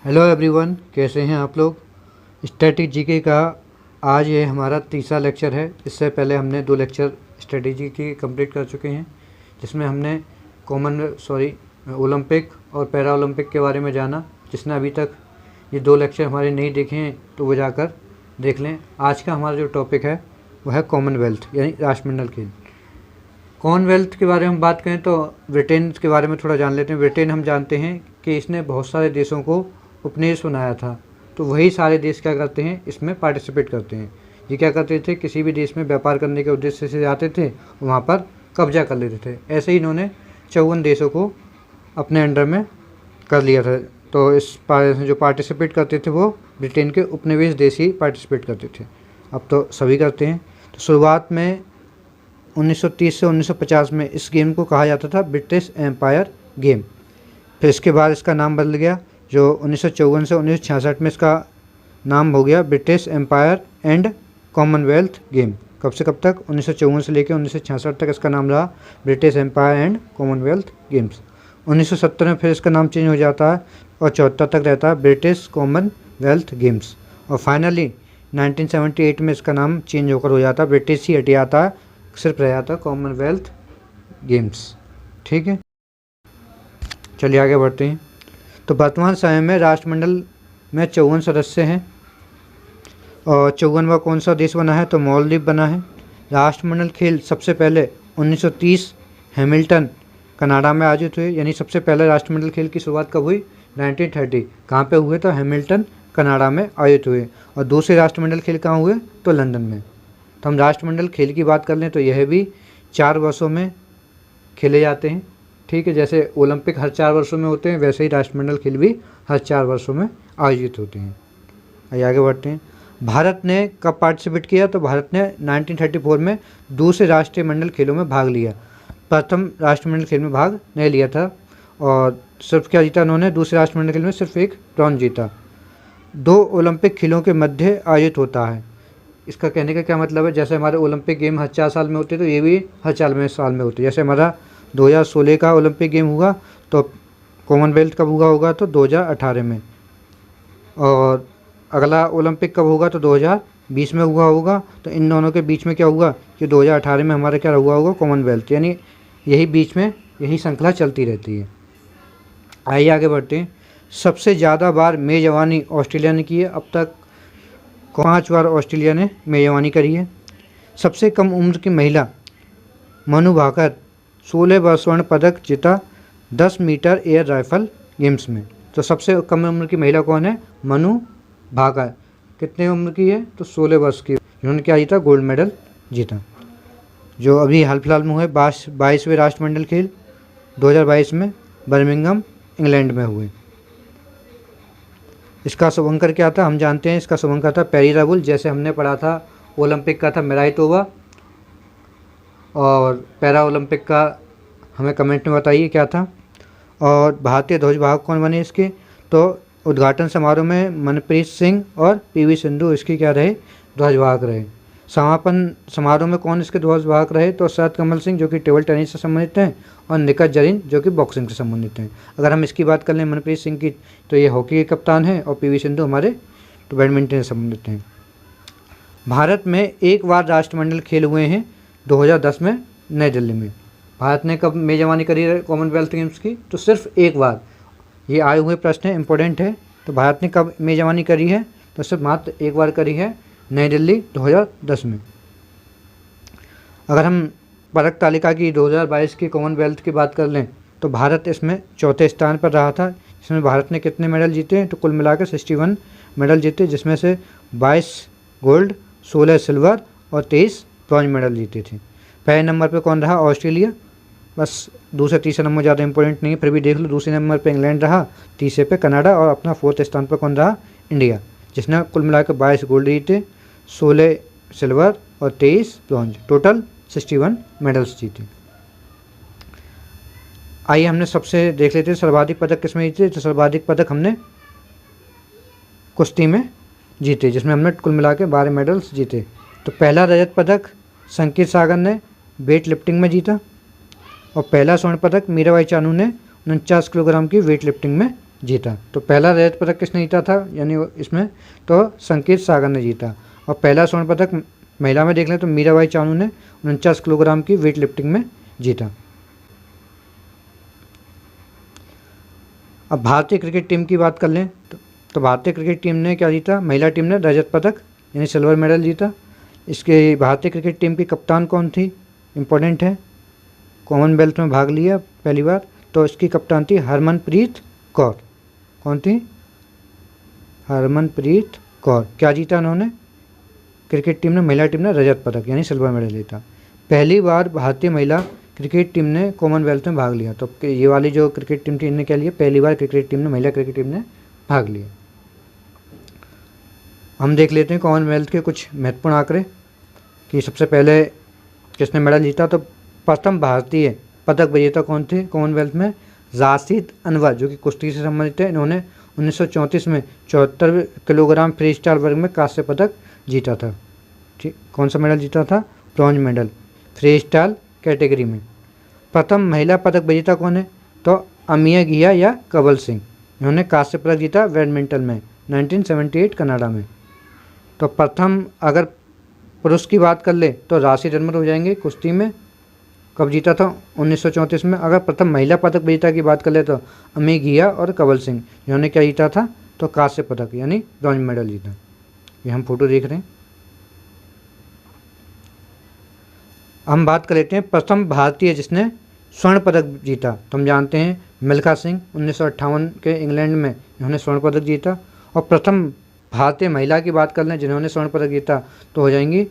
Hello everyone, कैसे हैं आप लोग। स्टैटिक जीके का आज ये हमारा तीसरा लेक्चर है। इससे पहले हमने 2 लेक्चर स्ट्रेटेजी की कंप्लीट कर चुके हैं, जिसमें हमने ओलंपिक और पैरा ओलंपिक के बारे में जाना। जिसने अभी तक ये 2 लेक्चर हमारे नहीं देखे हैं तो वो जाकर देख लें। आज का हमारा जो टॉपिक है वह है कॉमनवेल्थ यानी राष्ट्रमंडल खेल। कॉमनवेल्थ के बारे में हम बात करें तो ब्रिटेन के बारे में थोड़ा जान लेते हैं। ब्रिटेन हम जानते हैं कि इसने बहुत सारे देशों को उपनिवेश बनाया था, तो वही सारे देश क्या करते हैं, इसमें पार्टिसिपेट करते हैं। ये क्या करते थे, किसी भी देश में व्यापार करने के उद्देश्य से जाते थे, वहाँ पर कब्जा कर लेते थे। ऐसे ही इन्होंने 54 देशों को अपने अंडर में कर लिया था। तो इस जो पार्टिसिपेट करते थे वो ब्रिटेन के उपनिवेश देश ही पार्टिसिपेट करते थे। अब तो सभी करते हैं। तो शुरुआत में 1930 से 1950 में इस गेम को कहा जाता था ब्रिटिश एम्पायर गेम। फिर इसके बाद इसका नाम बदल गया, जो 1954 से 1966 में इसका नाम हो गया British Empire and Commonwealth game. कब से कब तक, 1954 से लेकर 1966 तक इसका नाम रहा British Empire and Commonwealth Games. 1970 में फिर इसका नाम चेंज हो जाता है और 74 तक रहता है ब्रिटिश कॉमनवेल्थ गेम्स। और फाइनली 1978 में इसका नाम चेंज होकर हो जाता है, ब्रिटिश ही हट जाता है, सिर्फ रह जाता है कॉमनवेल्थ गेम्स। ठीक है, चलिए आगे बढ़ते हैं। तो वर्तमान समय में राष्ट्रमंडल में 54 सदस्य हैं और 54वां कौन सा देश बना है, तो मालदीव बना है। राष्ट्रमंडल खेल सबसे पहले 1930 हैमिल्टन कनाडा में आयोजित हुए। यानी सबसे पहले राष्ट्रमंडल खेल की शुरुआत कब हुई, 1930। कहाँ पे हुए, तो हैमिल्टन कनाडा में आयोजित हुए। और दूसरे राष्ट्रमंडल खेल कहाँ हुए, तो लंदन में। तो हम राष्ट्रमंडल खेल की बात कर लें तो यह भी 4 वर्षों में खेले जाते हैं। ठीक है, जैसे ओलंपिक हर 4 वर्षों में होते हैं, वैसे ही राष्ट्रमंडल खेल भी हर 4 वर्षों में आयोजित होते हैं। आगे बढ़ते हैं। भारत ने कब पार्टिसिपेट किया, तो भारत ने 1934 में दूसरे राष्ट्रमंडल खेलों में भाग लिया। प्रथम राष्ट्रमंडल खेल में भाग नहीं लिया था और सिर्फ क्या जीता उन्होंने, दूसरे राष्ट्रमंडल खेल में सिर्फ एक ब्रॉन्ज जीता। 2 ओलंपिक खेलों के मध्य आयोजित होता है। इसका कहने का क्या मतलब है, जैसे हमारे ओलंपिक गेम हर 4 साल में होते तो ये भी हर 4 साल में होते। जैसे हमारा 2016 का ओलंपिक गेम हुआ, तो कॉमनवेल्थ कब हुआ होगा, तो 2018 में। और अगला ओलंपिक कब होगा, तो 2020 में हुआ होगा। तो इन दोनों के बीच में क्या हुआ कि 2018 में हमारा क्या हुआ होगा, कॉमनवेल्थ। यानी यही बीच में यही श्रृंखला चलती रहती है। आइए आगे बढ़ते हैं। सबसे ज़्यादा बार मेज़बानी ऑस्ट्रेलिया ने की है। अब तक 5 बार ऑस्ट्रेलिया ने मेज़बानी करी है। सबसे कम उम्र की महिला मनु भाकर 16 बार स्वर्ण पदक जीता 10 मीटर एयर राइफल गेम्स में। तो सबसे कम उम्र की महिला कौन है, मनु भाकर। कितने उम्र की है, तो 16 वर्ष की, जिन्होंने क्या जीता, गोल्ड मेडल जीता। जो अभी हाल फिलहाल में हुए 22वें राष्ट्रमंडल खेल 2022 में बर्मिंघम इंग्लैंड में हुए। इसका शुभंकर क्या था, हम जानते हैं। इसका शुभंकर था पेरी रावल। जैसे हमने पढ़ा था ओलंपिक का था मेराइटोवा, और पैरा ओलंपिक का हमें कमेंट में बताइए क्या था। और भारतीय ध्वजवाहक कौन बने इसके, तो उद्घाटन समारोह में मनप्रीत सिंह और पीवी सिंधु इसके क्या रहे, ध्वजवाहक रहे। समापन समारोह में कौन इसके ध्वजवाहक रहे, तो शरद कमल सिंह जो कि टेबल टेनिस से संबंधित हैं, और निखत जरीन जो कि बॉक्सिंग से संबंधित हैं। अगर हम इसकी बात कर लें मनप्रीत सिंह की, तो ये हॉकी के कप्तान हैं, और पीवी सिंधु हमारे तो बैडमिंटन से संबंधित हैं। भारत में एक बार राष्ट्रमंडल खेल हुए हैं 2010 में नई दिल्ली में। भारत ने कब मेज़बानी करी है कॉमनवेल्थ गेम्स की, तो सिर्फ एक बार। ये आए हुए प्रश्न है, इंपॉर्टेंट है। तो भारत ने कब मेज़बानी करी है, तो सिर्फ मात्र एक बार करी है, नई दिल्ली 2010 में। अगर हम पदक तालिका की 2022 की कॉमनवेल्थ की बात कर लें, तो भारत इसमें चौथे स्थान पर रहा था। इसमें भारत ने कितने मेडल जीते, तो कुल मिलाकर 61 मेडल जीते, जिसमें से 22 गोल्ड, 16 सिल्वर और 23 ब्रॉन्ज मेडल जीते थे। पहले नंबर पे कौन रहा, ऑस्ट्रेलिया। बस दूसरे तीसरे नंबर ज़्यादा इंपॉर्टेंट नहीं है, फिर भी देख लो। दूसरे नंबर पे इंग्लैंड रहा, तीसरे पे कनाडा, और अपना 4th स्थान पर कौन रहा, इंडिया, जिसने कुल मिलाकर 22 गोल्ड जीते, 16 सिल्वर और 23 ब्रॉन्ज, टोटल 61 मेडल्स जीते। आइए हमने सबसे देख लेते हैं सर्वाधिक पदक किसमें जीते। तो सर्वाधिक पदक हमने कुश्ती में जीते, जिसमें हमने कुल मिला के 12 मेडल्स जीते। तो पहला रजत पदक संकेत सागर ने वेट लिफ्टिंग में जीता, और पहला स्वर्ण पदक मीराबाई चानू ने 49 किलोग्राम की वेट लिफ्टिंग में जीता। तो पहला रजत पदक किसने जीता था, यानी इसमें तो संकेत सागर ने जीता। और पहला स्वर्ण पदक महिला में देख लें तो मीराबाई चानू ने 49 किलोग्राम की वेट लिफ्टिंग में जीता। अब भारतीय क्रिकेट टीम की बात कर लें तो भारतीय क्रिकेट टीम ने क्या जीता, महिला टीम ने रजत पदक यानी सिल्वर मेडल जीता। इसके भारतीय क्रिकेट टीम की कप्तान कौन थी, इम्पोर्टेंट है, कॉमनवेल्थ में भाग लिया पहली बार, तो इसकी कप्तान थी हरमनप्रीत कौर। कौन थी, हरमनप्रीत कौर। क्या जीता उन्होंने, क्रिकेट टीम ने, महिला टीम ने रजत पदक यानी सिल्वर मेडल जीता। पहली बार भारतीय महिला क्रिकेट टीम ने कॉमनवेल्थ में भाग लिया। तो ये वाली जो क्रिकेट टीम थी इनने क्या लिया, पहली बार क्रिकेट टीम ने, महिला क्रिकेट टीम ने भाग लिया। हम देख लेते हैं कॉमनवेल्थ के कुछ महत्वपूर्ण आंकड़े कि सबसे पहले किसने मेडल जीता। तो प्रथम भारतीय पदक विजेता कौन थे कॉमनवेल्थ में, राशिद अनवर, जो कि कुश्ती से संबंधित है। इन्होंने 1934 में 74 किलोग्राम फ्री स्टाइल वर्ग में कांस्य पदक जीता था। ठीक, कौन सा मेडल जीता था, bronze medal free style category में। प्रथम महिला पदक विजेता कौन है, तो अमिया घिया या कवल सिंह, इन्होंने कांस्य पदक जीता बैडमिंटन में 1978 कनाडा में। तो प्रथम अगर पुरुष की बात कर ले तो राशिद अनवर हो जाएंगे कुश्ती में, कब जीता था 1934 में। अगर प्रथम महिला पदक विजेता की बात कर ले तो अमी घिया और कवल सिंह, इन्होंने क्या जीता था, तो कांस्य पदक यानी ब्रॉन्ज मेडल जीता। ये हम फोटो देख रहे हैं। हम बात कर लेते हैं प्रथम भारतीय जिसने स्वर्ण पदक जीता। तो हम जानते हैं मिल्खा सिंह 1958 के इंग्लैंड में इन्होंने स्वर्ण पदक जीता। और प्रथम भारतीय महिला की बात कर लें जिन्होंने स्वर्ण पदक जीता तो हो जाएंगी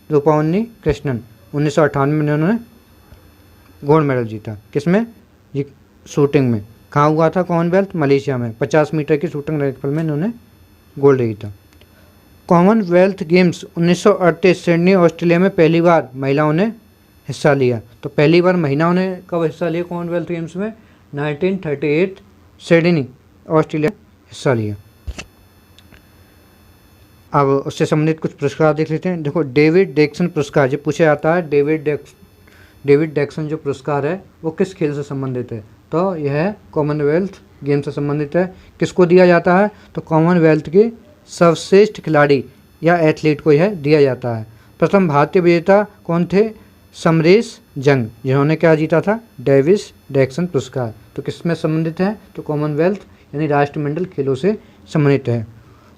रूपाउन्नी कृष्णन, 1998 में इन्होंने गोल्ड मेडल जीता। किसमें, ये शूटिंग में। कहाँ हुआ था कॉमनवेल्थ, मलेशिया में। 50 मीटर की शूटिंग राइफल में इन्होंने गोल्ड जीता। कॉमनवेल्थ गेम्स 1938 सिडनी ऑस्ट्रेलिया में पहली बार महिलाओं ने हिस्सा लिया। तो पहली बार महिलाओं ने कब हिस्सा लिया कॉमनवेल्थ गेम्स में, 1938 सिडनी ऑस्ट्रेलिया हिस्सा लिया। अब उससे संबंधित कुछ पुरस्कार देख लेते हैं। देखो डेविड डेक्सन पुरस्कार जो पूछा जाता है, डेविड डेक्सन जो पुरस्कार है वो किस खेल से संबंधित है, तो यह कॉमनवेल्थ गेम से संबंधित है। किसको दिया जाता है, तो कॉमनवेल्थ के सर्वश्रेष्ठ खिलाड़ी या एथलीट को यह दिया जाता है। प्रथम भारतीय विजेता कौन थे, समरेश जंग, जिन्होंने क्या जीता था, डेविड डेक्सन पुरस्कार। तो किस में संबंधित है, तो कॉमनवेल्थ यानी राष्ट्रमंडल खेलों से संबंधित है।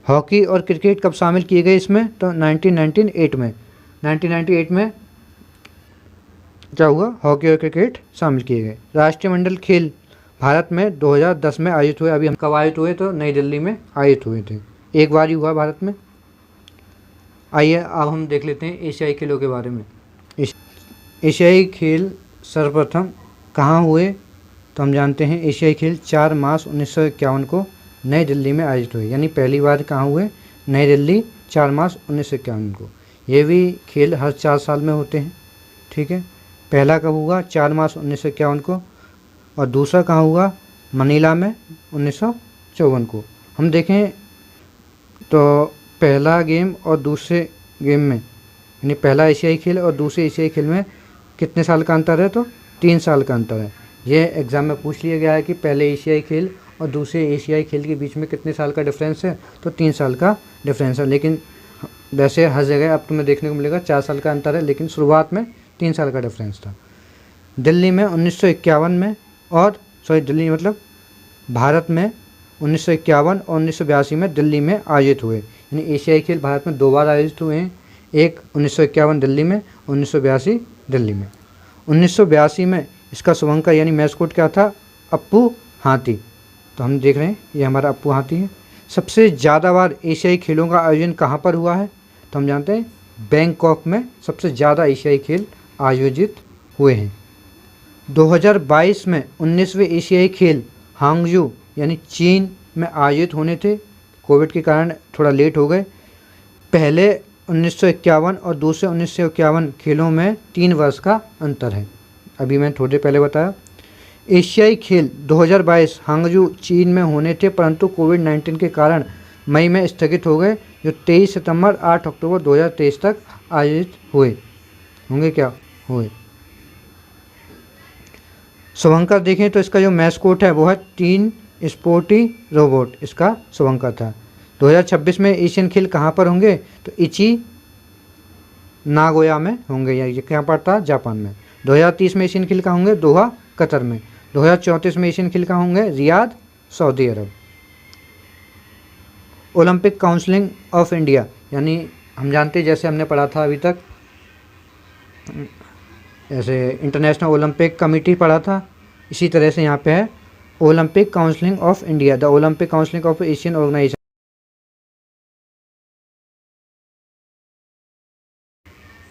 हॉकी और क्रिकेट कब शामिल किए गए इसमें, तो 1998 में। 1998 में क्या हुआ, हॉकी और क्रिकेट शामिल किए गए। राष्ट्रमंडल खेल भारत में 2010 में आयोजित हुए। अभी हम कब आयोजित हुए, तो नई दिल्ली में आयोजित हुए थे, एक बार ही हुआ भारत में। आइए अब हम देख लेते हैं एशियाई खेलों के बारे में। एशियाई खेल सर्वप्रथम कहाँ हुए, तो हम जानते हैं एशियाई खेल 4 मार्च 1951 को नई दिल्ली में आयोजित हुए। यानी पहली बार कहाँ हुए, नई दिल्ली 4 मार्च 1951 को। ये भी खेल हर 4 साल में होते हैं, ठीक है। पहला कब हुआ, 4 मार्च 1951 को, और दूसरा कहाँ हुआ, मनीला में 1954 को। हम देखें तो पहला गेम और दूसरे गेम में, यानी पहला एशियाई खेल और दूसरे एशियाई खेल में कितने साल का अंतर है, तो 3 साल का अंतर है। ये एग्ज़ाम में पूछ लिया गया है कि पहले एशियाई खेल और दूसरे एशियाई खेल के बीच में कितने साल का डिफरेंस है, तो 3 साल का डिफरेंस है। लेकिन वैसे हर जगह अब तुम्हें देखने को मिलेगा 4 साल का अंतर है, लेकिन शुरुआत में 3 साल का डिफरेंस था। दिल्ली में 1951 में, और दिल्ली मतलब भारत में 1951 और 1982 में दिल्ली में आयोजित हुए। यानी एशियाई खेल भारत में 2 बार आयोजित हुए हैं, एक 1951 दिल्ली में, 1982 दिल्ली में। 1982 में इसका शुभंकर यानी मैस्कोट क्या था, अप्पू हाथी। तो हम देख रहे हैं ये हमारा अप्पू हाथी है। सबसे ज़्यादा बार एशियाई खेलों का आयोजन कहाँ पर हुआ है, तो हम जानते हैं बैंकॉक में सबसे ज़्यादा एशियाई खेल आयोजित हुए हैं। 2022 में 19वें एशियाई खेल हांगजू यानी चीन में आयोजित होने थे, कोविड के कारण थोड़ा लेट हो गए। पहले 1951 और दूसरे 1951 खेलों में 3 वर्ष का अंतर है, अभी मैं थोड़ी देर पहले बताया। एशियाई खेल 2022 हांगजू चीन में होने थे, परंतु कोविड-19 के कारण मई में स्थगित हो गए, जो 23 सितंबर 8 अक्टूबर 2023 तक आयोजित हुए होंगे, क्या हुए। शुभंकर देखें तो इसका जो मैस्कोट है वो है टीन स्पोर्टी रोबोट, इसका शुभंकर था। 2026 में एशियन खेल कहाँ पर होंगे, तो इची नागोया में होंगे, या ये कहाँ पड़ता है, जापान में। 2030 में एशियन खेल कहाँ होंगे, दोहा कतर में। 2034 में एशियन खेल कहाँ होंगे, Riyadh Saudi Arab. Olympic counselling of India, यानी हम जानते हैं जैसे हमने पढ़ा था अभी तक, जैसे इंटरनेशनल ओलंपिक कमेटी पढ़ा था, इसी तरह से यहाँ पे है Olympic counselling of India, the Olympic counselling of Asian organisation.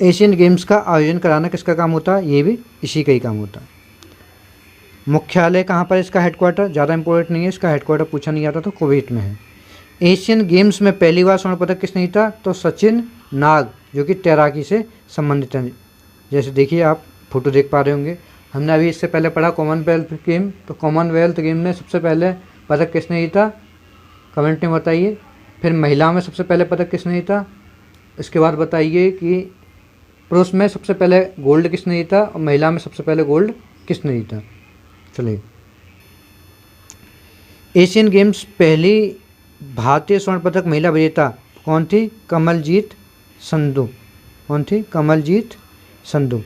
Asian Games का आयोजन कराना किसका काम होता है, ये भी इसी का ही काम होता है। मुख्यालय कहाँ पर, इसका हेडक्वार्टर ज़्यादा इंपॉर्टेंट नहीं है, इसका हेडक्वार्टर पूछा नहीं जाता, तो कुवैत में है। एशियन गेम्स में पहली बार स्वर्ण पदक किसने जीता, तो सचिन नाग, जो कि तैराकी से संबंधित है। जैसे देखिए आप फोटो देख पा रहे होंगे, हमने अभी इससे पहले पढ़ा कॉमनवेल्थ गेम, तो कॉमनवेल्थ गेम में सबसे पहले पदक किसने जीता, कमेंट में बताइए। फिर महिला में सबसे पहले पदक किसने जीता, इसके बाद बताइए कि पुरुष में सबसे पहले गोल्ड किसने जीता और महिला में सबसे पहले गोल्ड किसने जीता। चलिए, एशियन गेम्स पहली भारतीय स्वर्ण पदक महिला विजेता कौन थी, कमलजीत संधू। कौन थी, कमलजीत संधू।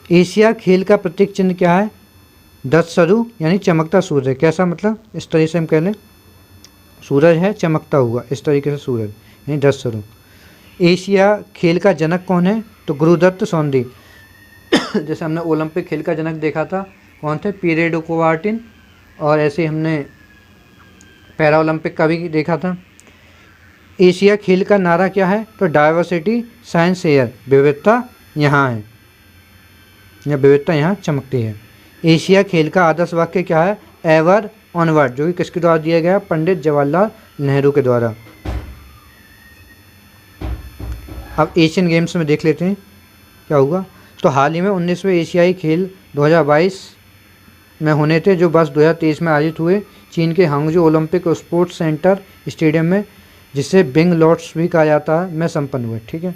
एशिया खेल का प्रतीक चिन्ह क्या है, 10 सरु यानी चमकता सूरज। कैसा, मतलब इस तरीके से हम कह लें, सूरज है चमकता हुआ, इस तरीके से सूरज यानी 10 सरु। एशिया खेल का जनक कौन है, तो गुरुदत्त सौंदी। जैसे हमने ओलंपिक खेल का जनक देखा था, कौन थे, पीरेडो कुबार्टिन, और ऐसे हमने पैरा ओलंपिक का भी देखा था। एशिया खेल का नारा क्या है, तो डाइवर्सिटी साइंस एयर, विविधता यहाँ है, या विविधता यहाँ चमकती है। एशिया खेल का आदर्श वाक्य क्या है, एवर ऑनवर्ड, जो कि किसके द्वारा दिया गया, पंडित जवाहरलाल नेहरू के द्वारा। अब एशियन गेम्स में देख लेते हैं क्या हुआ। तो हाल ही में 19वें एशियाई खेल 2022 में होने थे, जो वर्ष 2023 में आयोजित हुए चीन के हांगजू ओलंपिक स्पोर्ट्स सेंटर स्टेडियम में, जिसे बिंग लॉर्ड्स भी कहा जाता है, में संपन्न हुए। ठीक है,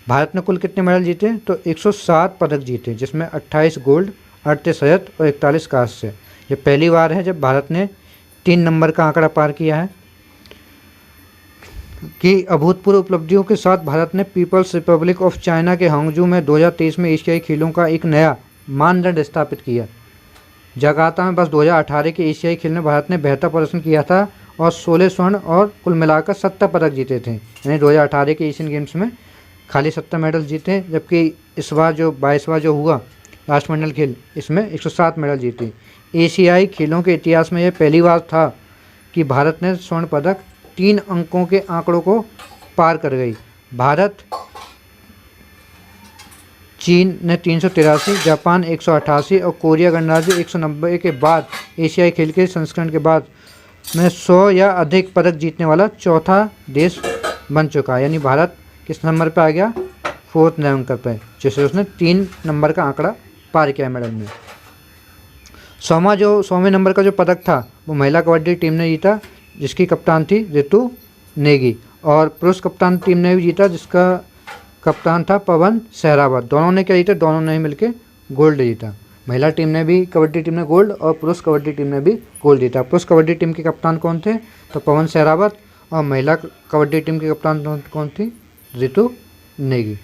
भारत ने कुल कितने मेडल जीते, तो 107 पदक जीते, जिसमें 28 गोल्ड, 38 रजत और 41 कांस्य। ये पहली बार है जब भारत ने 3 नंबर का आंकड़ा पार किया है। कि अभूतपूर्व उपलब्धियों के साथ भारत ने पीपल्स रिपब्लिक ऑफ चाइना के हांगजू में 2023 में एशियाई खेलों का एक नया मानदंड स्थापित किया। जकार्ता में बस 2018 के एशियाई खेल में भारत ने बेहतर प्रदर्शन किया था और 16 स्वर्ण और कुल मिलाकर 70 पदक जीते थे। यानी 2018 के एशियन गेम्स में खाली 70 मेडल जीते, जबकि इस बार जो 22वां जो हुआ राष्ट्रमंडल खेल, इसमें 107 मेडल जीते। एशियाई खेलों के इतिहास में यह पहली बार था कि भारत ने स्वर्ण पदक 3 अंकों के आंकड़ों को पार कर गई। भारत, चीन ने 383, जापान 188 और कोरिया गणराज्य 190 के बाद एशियाई खेल के संस्करण के बाद में 100 या अधिक पदक जीतने वाला चौथा देश बन चुका है। यानी भारत किस नंबर पे आ गया, 4th नंबर पे, जिससे उसने 3 नंबर का आंकड़ा पार किया मेडल में। 100वें नंबर का जो पदक था वो महिला कबड्डी टीम ने जीता, जिसकी कप्तान थी रितु नेगी, और पुरुष कप्तान टीम ने भी जीता, जिसका कप्तान था पवन सहरावत। दोनों ने क्या जीता, दोनों ने ही मिलकर गोल्ड जीता। महिला टीम ने भी, कबड्डी टीम ने गोल्ड, और पुरुष कबड्डी टीम ने भी गोल्ड जीता। पुरुष कबड्डी टीम के कप्तान कौन थे, तो पवन सहरावत, और महिला कबड्डी टीम की कप्तान कौन थी, रितु नेगी।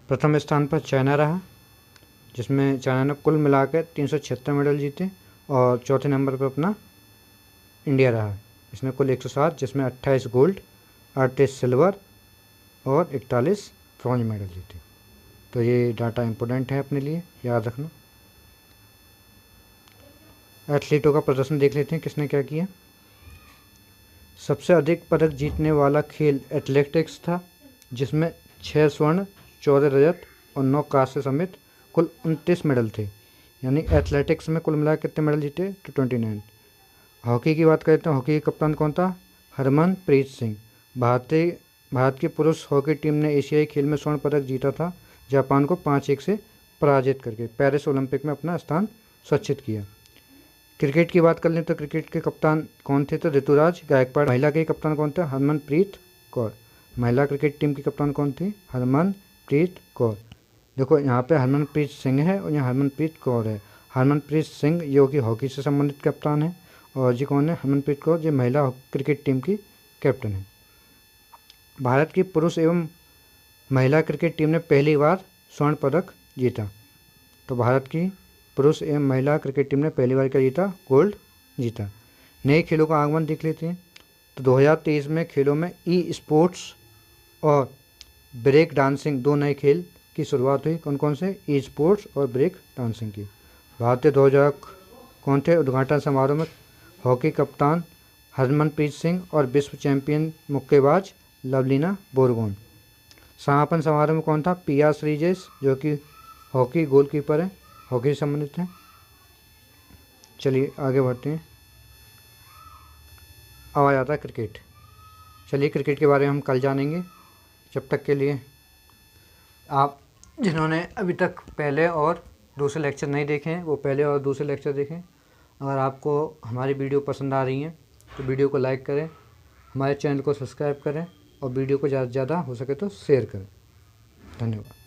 प्रथम स्थान पर चाइना रहा, जिसमें चाइना ने कुल मिलाकर 376 मेडल जीते, और चौथे नंबर पर अपना इंडिया रहा, इसने कुल 107, जिसमें 28 गोल्ड, 38 सिल्वर और 41 ब्रॉन्ज मेडल जीते। तो ये डाटा इम्पोर्टेंट है अपने लिए, याद रखना। एथलीटों का प्रदर्शन देख लेते हैं किसने क्या किया। सबसे अधिक पदक जीतने वाला खेल एथलेटिक्स था, जिसमें 6 स्वर्ण, 14 रजत और 9 कांस्य समेत कुल 29 मेडल थे। यानी एथलेटिक्स में कुल मिलाकर कितने मेडल जीते, तो 29। हॉकी की बात करते हैं, हॉकी के कप्तान कौन था, हरमनप्रीत सिंह। भारत की पुरुष हॉकी टीम ने एशियाई खेल में स्वर्ण पदक जीता था, जापान को 5-1 से पराजित करके पेरिस ओलंपिक में अपना स्थान सुरक्षित किया। क्रिकेट की बात कर लें तो क्रिकेट के कप्तान कौन थे, तो ऋतुराज गायकवाड़। महिला के कप्तान कौन थे, हरमनप्रीत कौर। महिला क्रिकेट टीम की कप्तान कौन थी, हरमनप्रीत कौर। देखो यहाँ पे हरमनप्रीत सिंह है और यहाँ हरमनप्रीत कौर है। हरमनप्रीत सिंह जो कि हॉकी से संबंधित कप्तान है, और जी कौन है, हरमनप्रीत कौर जो महिला क्रिकेट टीम की कैप्टन है। भारत की पुरुष एवं महिला क्रिकेट टीम ने पहली बार स्वर्ण पदक जीता। तो भारत की पुरुष एवं महिला क्रिकेट टीम ने पहली बार क्या जीता, गोल्ड जीता। नए खेलों का आगमन देख लेते हैं। तो 2023 में खेलों में ई स्पोर्ट्स और ब्रेक डांसिंग दो नए खेल की शुरुआत हुई। कौन कौन से, ई स्पोर्ट्स और ब्रेक डांसिंग की। भारतीय ध्वजा कौन थे उद्घाटन समारोह में, हॉकी कप्तान हरमनप्रीत सिंह और विश्व चैंपियन मुक्केबाज लवलीना बोरगोन। समापन समारोह में कौन था, पी.आर. श्रीजेश जो कि हॉकी गोलकीपर है, हॉकी से संबंधित है। चलिए आगे बढ़ते हैं। अब आ जाता है क्रिकेट। चलिए क्रिकेट के बारे में हम कल जानेंगे। जब तक के लिए आप जिन्होंने अभी तक पहले और दूसरे लेक्चर नहीं देखे हैं वो पहले और दूसरे लेक्चर देखें। अगर आपको हमारी वीडियो पसंद आ रही हैं तो वीडियो को लाइक करें, हमारे चैनल को सब्सक्राइब करें और वीडियो को ज़्यादा से ज़्यादा हो सके तो शेयर करें। धन्यवाद।